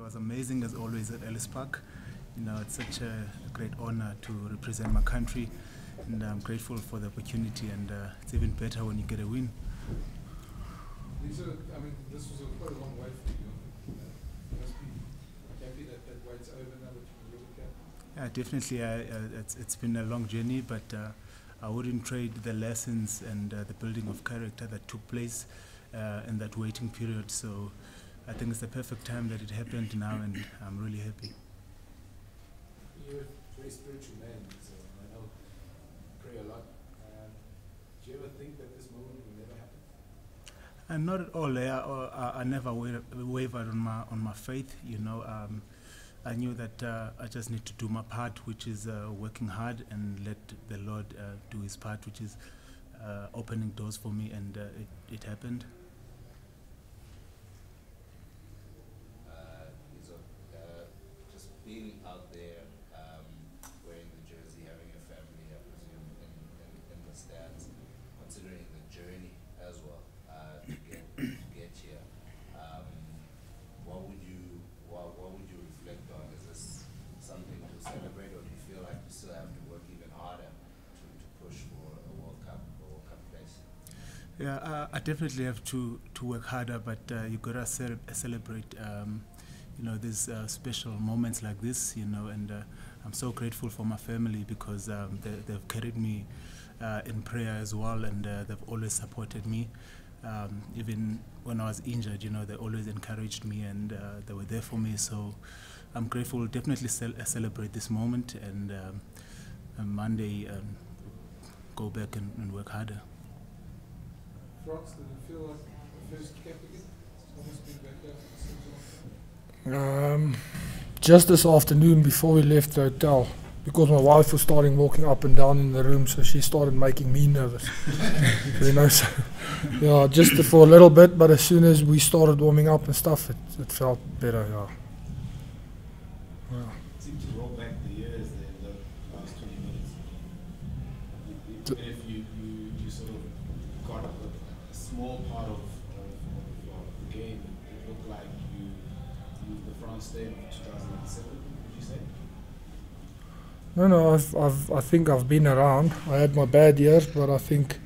was amazing as always at Ellis Park. You know, it's such a great honor to represent my country, and I'm grateful for the opportunity, and it's even better when you get a win. Lizo, I mean, this was quite a long way for you. You must be happy that that wait's over now that you can look at. Yeah, definitely. It's been a long journey, but I wouldn't trade the lessons and the building of character that took place in that waiting period. So I think it's the perfect time that it happened now, and I'm really happy. You're a very spiritual man, so I know you pray a lot. Do you ever think that this moment will never happen? And not at all. I never wavered on my faith. You know, I knew that I just need to do my part, which is working hard, and let the Lord do His part, which is opening doors for me, and it happened. Lizo, just being out there, wearing the jersey, having a family, I presume, in the stands, considering the journey as well to get here. What would you reflect on? Is this something to celebrate, or do you feel like you still have to work even harder to push for a World Cup place? Yeah, I definitely have to work harder, but you gotta celebrate. You know, these special moments like this. You know, and I'm so grateful for my family, because they've carried me in prayer as well, and they've always supported me. Even when I was injured, you know, they always encouraged me, and they were there for me. So I'm grateful. Definitely celebrate this moment, and on Monday go back and work harder. Frans, did it feel like the first cap again? It's almost been back there since a long time. Just this afternoon before we left the hotel, because my wife was starting walking up and down in the room, so she started making me nervous. You know, so, yeah, just for a little bit, but as soon as we started warming up and stuff, it felt better. Yeah. Yeah. It seemed to roll back the years there in the last 20 minutes. If you sort of got a small part of the game, it looked like you the Frans Steyn of 2007, would you say? No, I think I've been around. I had my bad years, but I think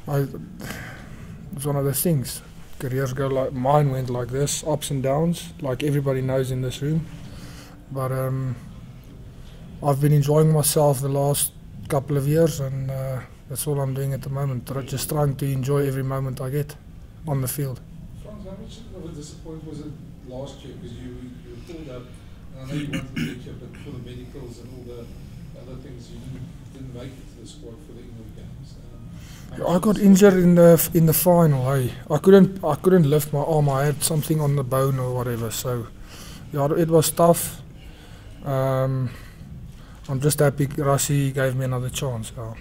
it's one of those things. Careers go like mine went like this, ups and downs, like everybody knows in this room. But I've been enjoying myself the last couple of years, and that's all I'm doing at the moment. Just trying to enjoy every moment I get on the field. Frans, how much of a disappointment was it last year? Because you were pulled up, and I know you wanted to get here, but for the medicals and all the other things, you didn't make it to the squad for the England games. I got injured in the final. Hey, I couldn't lift my arm. I had something on the bone or whatever. So yeah, it was tough. I'm just happy Rassie gave me another chance. Yeah.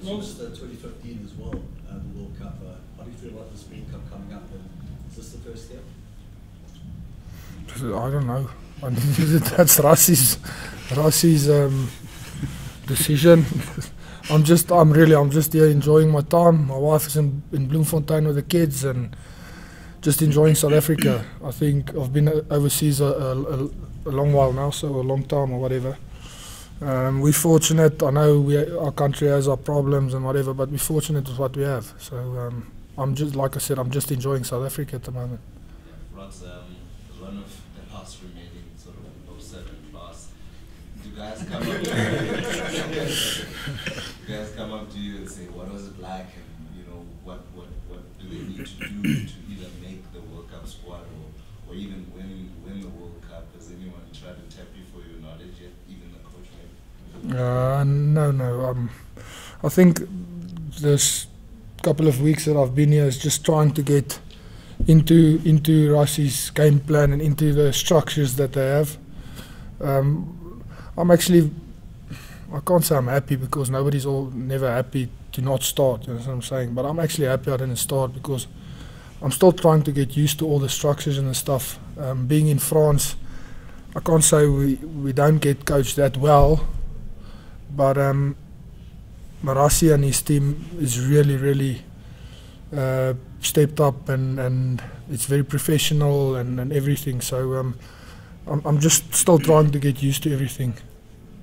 Well, it's 2015 as well, the World Cup. How do you feel about the Spring Cup coming up? And is this the first step? I don't know. That's Rassie's decision. I'm just here enjoying my time. My wife is in Bloemfontein with the kids, and just enjoying South Africa. I think I've been overseas a long while now, so a long time or whatever. We're fortunate. I know our country has our problems and whatever, but we're fortunate with what we have. So I'm just, like I said, I'm just enjoying South Africa at the moment. Frans, as one of the last remaining sort of 07 class, do guys come up to you and say, what was it like, and you know, what do they need to do to either make the World Cup squad or even win the World Cup? Has anyone tried to tap you for your knowledge yet, even the coach maybe? No. I think this couple of weeks that I've been here is just trying to get into Rassie's game plan and into the structures that they have. I can't say I'm happy, because nobody's never happy to not start, you know what I'm saying, but I'm actually happy I didn't start, because I'm still trying to get used to all the structures and the stuff. Being in France, I can't say we don't get coached that well, but Rassie and his team is really stepped up, and it's very professional and everything. So I'm just still trying to get used to everything,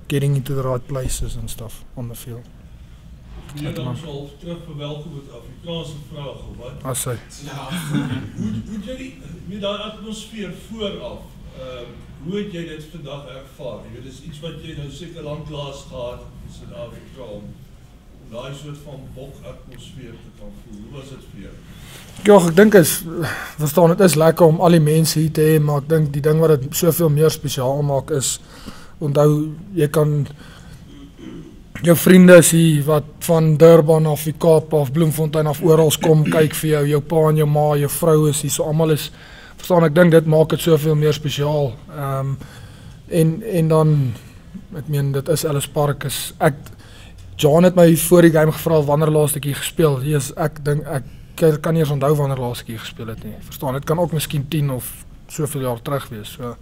getting into the right places and stuff on the field. Meneer, dan sal terug verwelkom met Afrikaanse vraag of wat? I say. Hoe jy met daai atmosfeer vooraf, hoe het jy dit vandag ervaar? Jy weet, dis iets wat jy nou seker lank laas gehad in Suid-Afrika om daai soort van bok atmosfeer te kan voel. Hoe was dit vir jou? Ja, ek dink verstaan, dit is lekker om al die mense hier te hê, maar ek dink die ding wat dit soveel meer spesiaal maak is, onthou, jy kan jou vriende is hier wat van Durban af, die Kaap af, Bloemfontein af, oral kom kyk vir jou, jou pa en jou ma, jou vrou is hier, so almal is, verstaan, ek dink dit maak dit soveel meer spesiaal. En dan, ek meen, dit is Ellis Park, John het my voor die game gevra wanneer laaste keer gespeel. Ek kan nie eens onthou wanneer laaste keer gespeel het nie. Verstaan, dit kan ook miskien 10 of soveel jaar terug wees. So,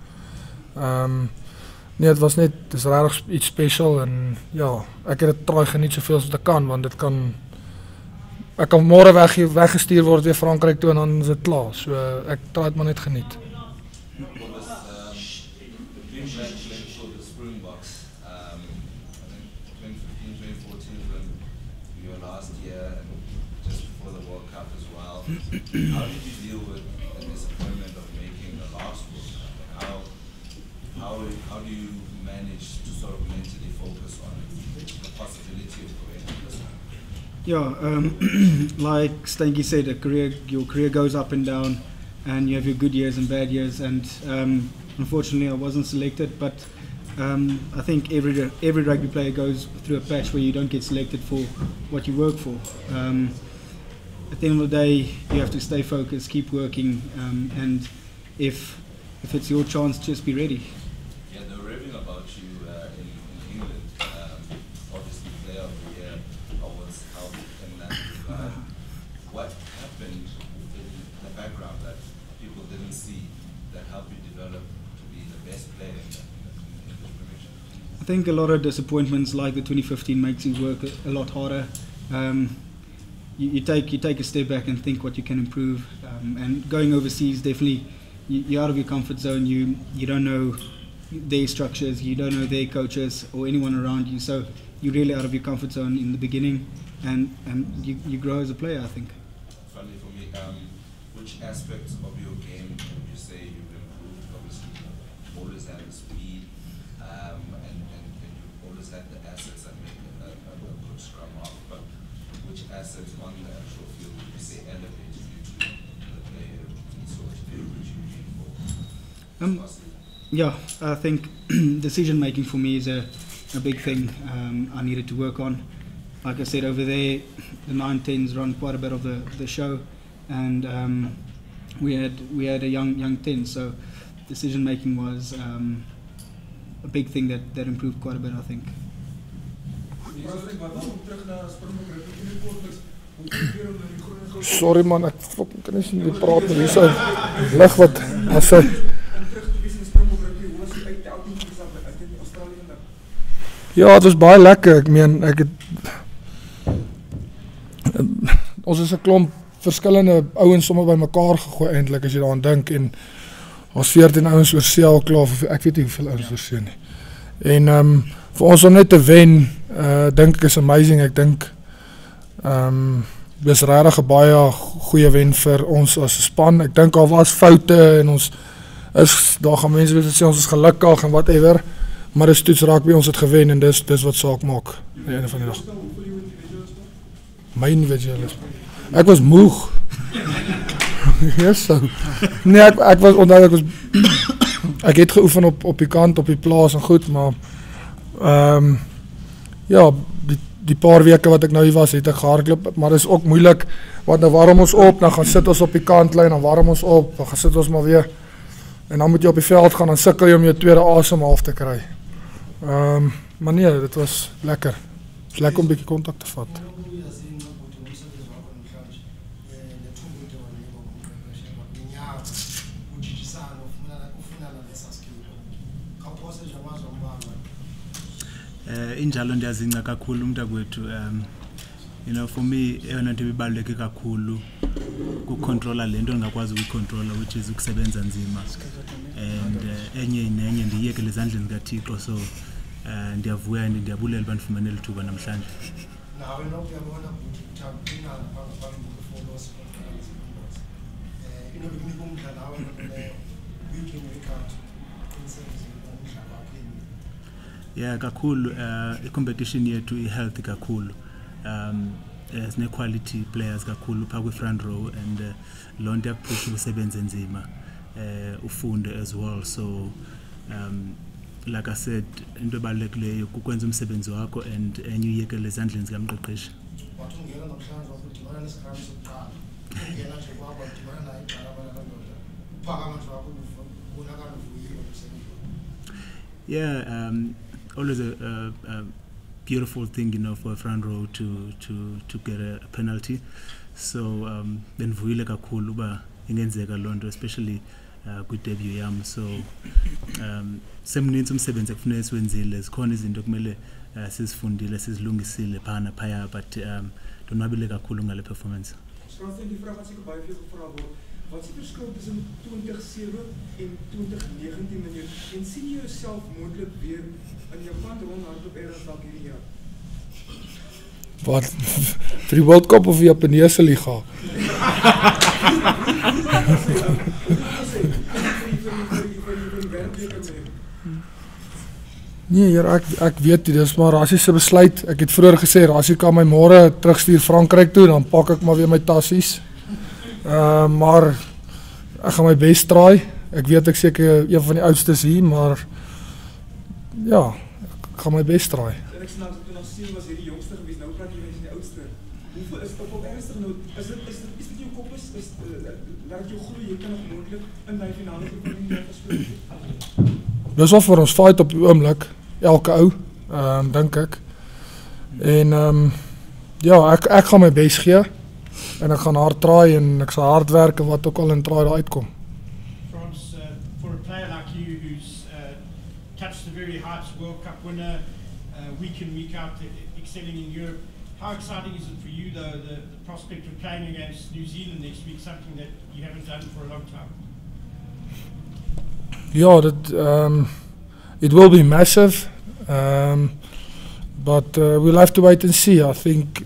nee, het was net, het is regtig iets special en ja, ek het dit traai geniet soveel as wat ek kan, want dit kan, ek kan môre weggestuur word weer Frankryk toe en dan is dit klaar. So, ek traai het maar net geniet. The Springboks, I think 2015, 2014 when you were last year and just before the World Cup as well. How did you deal with the disappointment of making the last World Cup? How do you manage to sort of mentally focus on the possibility of going on this time? Yeah, like Steyn said, your career goes up and down, and you have your good years and bad years. And unfortunately, I wasn't selected. But I think every rugby player goes through a patch where you don't get selected for what you work for. At the end of the day, you have to stay focused, keep working, and if it's your chance, just be ready. Yeah, they were raving about you in England. Obviously, player of the year was held in that regard. What happened in the background that people didn't see that helped you develop to be the best player in the Premiership? I think a lot of disappointments like the 2015 makes you work a lot harder. You take a step back and think what you can improve. And going overseas, definitely, you're out of your comfort zone. You don't know their structures, you don't know their coaches or anyone around you. So you're really out of your comfort zone in the beginning, and you grow as a player, I think. Finally, for me, which aspects of your game would you say you've improved? Obviously, you've always had the speed, and you've always had the assets that make a good scrum half. But which assets on the actual field would you say elevated you to the player Lizo today, which you've been for? Yeah, I think decision making for me is a big thing I needed to work on. Like I said, over there, the 9-10s run quite a bit of the show, and we had a young 10, so decision making was a big thing that improved quite a bit, I think. Sorry man, ek kan nie sien die praat met Lizo. Lig wat as hy. Ja, het was baie lekker. Ek meen, ons is 'n klomp verskillende ouens sommer by mekaar gegooi eintlik as jy daaraan dink, en ons 14 ouens oor see al klaar, ek weet nie hoeveel ouens oor see nie. En vir ons om net te wen, dink ek is amazing. Ek dink dis regtig 'n baie goeie wen vir ons as 'n span. Ek dink al was foute en ons is, daar gaan mense wil sê ons is gelukkig en whatever, maar dis toets rugby, ons het gewen en dis wat saak maak aan die einde van die dag. My individualisme. Ek was moeg. Yes, so. Nee, ek was onthou ek het geoefen op die kant, op die plaas en goed, maar ja, die paar weke wat ek nou hier was, het ek gehardloop, maar is ook moeilik, want nou warm ons op, dan gaan sit ons op die kantlyn, dan warm ons op, dan gaan sit ons maar weer, en dan moet jy op die veld gaan, dan sukkel jy om jou tweede asem half te kry. Maar nee, dit was lekker. Het is lekker om 'n bietjie kontak te vat. Injalo ndiyazinca kakhulu umntakwethu, you know, for me eyona nto ibibaluleke kakhulu ukucontrola lento ngakwazi ukucontrola, which is ukusebenza nzima, and enye nenye ndiyeke lezandleni zikaThixo. So ndiyavuya and ndiyabulela bandifumanele ithuba namhlanje. Nawe nokuyabona ukuthi uthambina phambili kuForce Conference. Inokunika umdla nawe leyo week in week out insebenzini umdla wakhe. Yeah, kakhulu i-competition yethu i-healthy kakhulu. Sine quality players kakhulu pha kwi front row, and loo nto yakuphusha usebenze nzima ufunde as well. So like I said, into ebalulekileyo kukwenza umsebenzi wakho and enye uyekele ezandleni zikamqeqeshi. Wathi ungena namhlanje wakudibana nesikhathi sokuqala. Ungena nje kwakho udibana naye iqala abanamadoda. Uphaka amandla wakho ubonakala uvuyile umsebenzi. Yeah, always a beautiful thing, you know, for a front row to get a penalty. So benvuyile kakhulu uba ingenzeka loo nto, especially good debut yam. So semninzi umsebenzi ekufuneka siwenzile, zikhona izinto kumele sizifundile sizilungisile phana phaya, but ndonwabile kakhulu ngale performance. Frans, die vraag wat seker baie veel gevra word. Wat is die verskil tussen 2007 en 2019 meneer? En sien jy jouself moontlik weer in jou pad rondhardloop ergens dalk hierdie jaar? Wat? Vir die World Cup of die Japanese liga? Nee, hier, ek weet nie, dis maar Rassie se besluit. Ek het vroeër gesê Rassie kan my môre terugstuur Frankryk toe, dan pak ek maar weer my tassies. Maar ek gaan my best try. Ek weet ek seker een van die oudstes hier, maar ja, ek gaan my best try. En ek snaaks toe nog sien was hierdie jongste gewees, nou praat jy mense die oudste. Hoeveel is op ernstig nou? Is dit jou kop is laat jou glo jy kan nog moontlik in die finale kom speel? Dis al vir ons fight op die oomblik, elke ou, dink ek. En ja, ek gaan my best gee. En ek gaan hard try en ek sal hard werk en wat ook al in try daar uitkom. Frans, for a player like you who's touched the very heights, World Cup winner, week in, week out, excelling in Europe, how exciting is it for you though, the prospect of playing against New Zealand next week, something that you haven't done for a long time? Yeah, it will be massive, but we'll have to wait and see. I think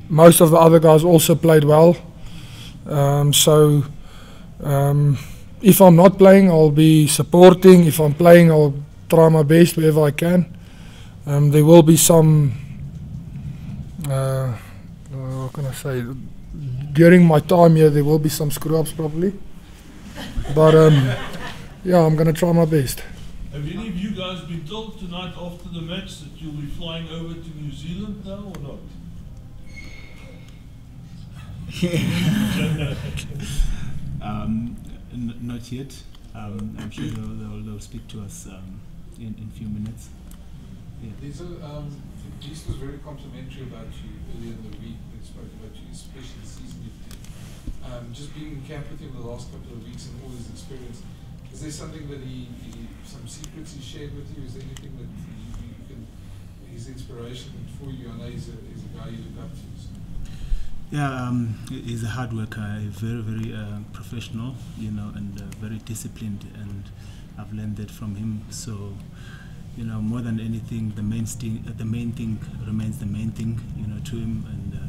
most of the other guys also played well. So if I'm not playing, I'll be supporting. If I'm playing, I'll try my best wherever I can. There will be some, what can I say, during my time here, there will be some screw-ups probably. But yeah, I'm going to try my best. Have any of you guys been told tonight after the match that you'll be flying over to New Zealand now or not? Not yet. I'm sure they'll speak to us in a few minutes. Yeah. Lizo, Lizo was very complimentary about you earlier in the week. They spoke about you, especially the season you've done. Just being in camp with him the last couple of weeks and all his experience, is there something that some secrets he shared with you? Is there anything that you can, his inspiration for you? I know he's a guy you look up to. So. Yeah, he's a hard worker, very, very professional, you know, and very disciplined, and I've learned that from him. So, you know, more than anything, the main thing remains the main thing, you know, to him, and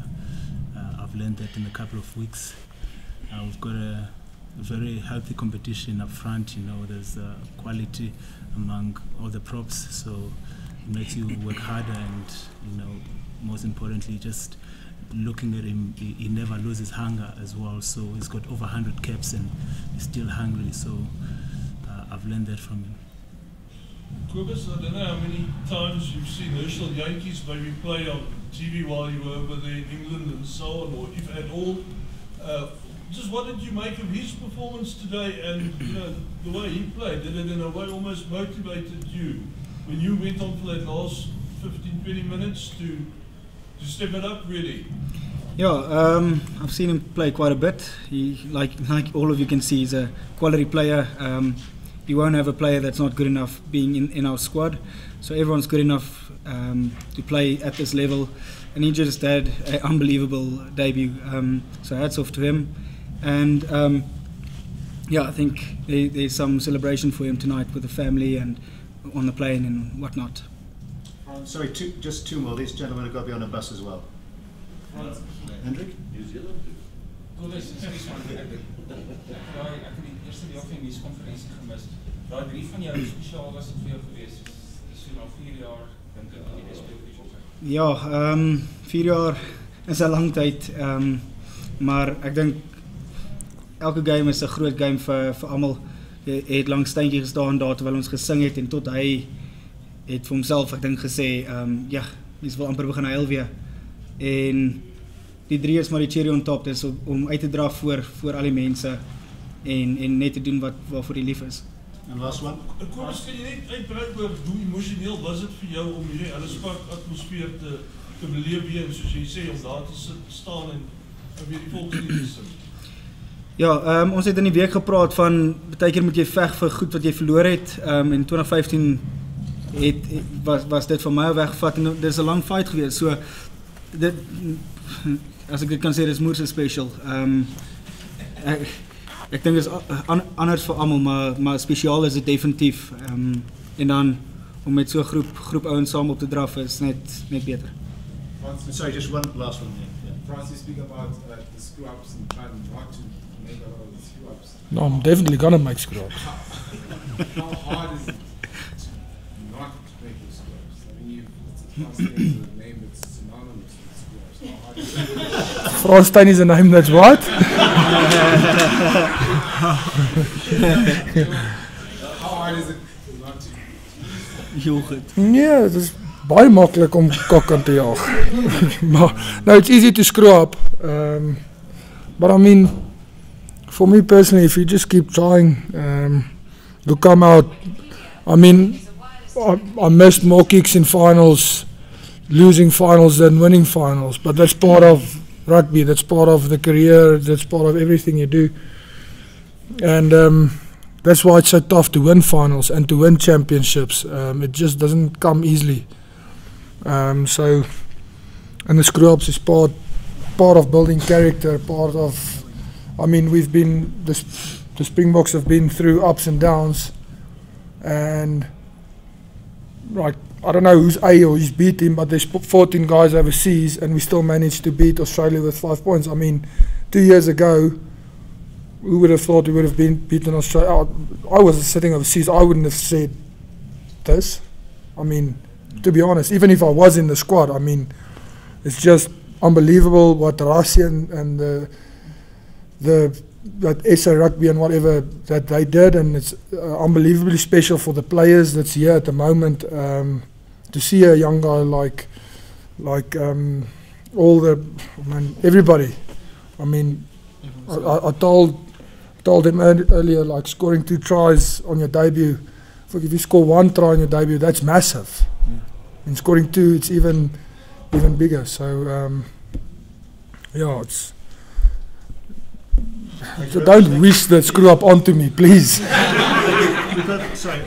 I've learned that in a couple of weeks. We've got a very healthy competition up front, you know, there's quality among all the props, so it makes you work harder, and, you know, most importantly, just looking at him, he never loses hunger as well. So he's got over 100 caps and he's still hungry. So I've learned that from him. Cobus, I don't know how many times you've seen Herschel Yankees maybe play on TV while you were over there in England and so on, or if at all. Just what did you make of his performance today, and you know, the way he played? Did it in a way almost motivated you when you went on for that last 15-20 minutes to step it up, really? Yeah, I've seen him play quite a bit. He, like all of you can see, he's a quality player. you won't have a player that's not good enough being in our squad. So everyone's good enough to play at this level, and he just had an unbelievable debut. So hats off to him, and I think there's some celebration for him tonight with the family and on the plane and whatnot. Sorry, just two more. These gentlemen have got to be on a bus as well. Hendrik? New Zealand. Cobus, ek het die eerste deel van die nuuskonferensie gemis. Daai brief van jou spesiaal was dit vir jou gewees. Dis so na 4 jaar dink ek in die Springboks. Ja, 4 jaar is 'n lang tyd, maar ek dink elke game is 'n groot game vir almal. Hy het langs Steentjie gestaan daar terwyl ons gesing het en tot hy het vir homself, ek dink gesê, mens wil amper begin huil weer. En die 3 is maar die cherry on top, dis om uit te dra voor al die mense en net te doen waarvoor die lief is. And last one. Cobus, kan jy net uitbrei oor hoe emosioneel was dit vir jou om hierdie hele sportatmosfeer te beleef weer, soos jy sê, om daar te staan en weer die volkslied te sing? Ja, ons het in die week gepraat van baie keer moet jy veg vir goed wat jy verloor het. In 2015 was dit van my weggevat en dit is 'n lang fight geweest. So dit, as ek dit kan sê, dis moeë special. Ek dink dit is anders vir almal, maar spesiaal is dit definitief. En dan om met so 'n groep ouens saam op te draf is net beter. Sorry, just one last one. Yeah. Frans, you speak about the screw-ups and trying not to make a lot of the screw-ups. No, I'm definitely gonna make screw-ups. How hard is it not to make those screw-ups? I mean, it's a name that's synonymous with screw-ups. How hard is it? Frans Steyn is a name that's what? How hard is it not to? Heel goed. Nee, dit is baie maklik om kak aan te jaag. Maar no, it's easy to screw up. But I mean, for me personally, if you just keep trying, you'll come out. I mean, I missed more kicks in finals, losing finals than winning finals. But that's part of rugby. That's part of the career. That's part of everything you do. And that's why it's so tough to win finals and to win championships. It just doesn't come easily. And the screw-ups is part of building character, part of, I mean, we've been, the Springboks have been through ups and downs, and like, I don't know who's A or who's B team, but there's 14 guys overseas and we still managed to beat Australia with 5 points. I mean, 2 years ago, who would have thought we would have been beaten Australia? I was sitting overseas, I wouldn't have said this. I mean, to be honest, even if I was in the squad, I mean, it's just unbelievable what Rassi and that SA Rugby and whatever that they did, and it's unbelievably special for the players that's here at the moment. To see a young guy like all the, I mean, everybody. I mean, I told him earlier, like scoring 2 tries on your debut. If you score 1 try on your debut, that's massive. In scoring 2, it's even bigger. So it's. So don't wish that screw up onto me, please. Sorry.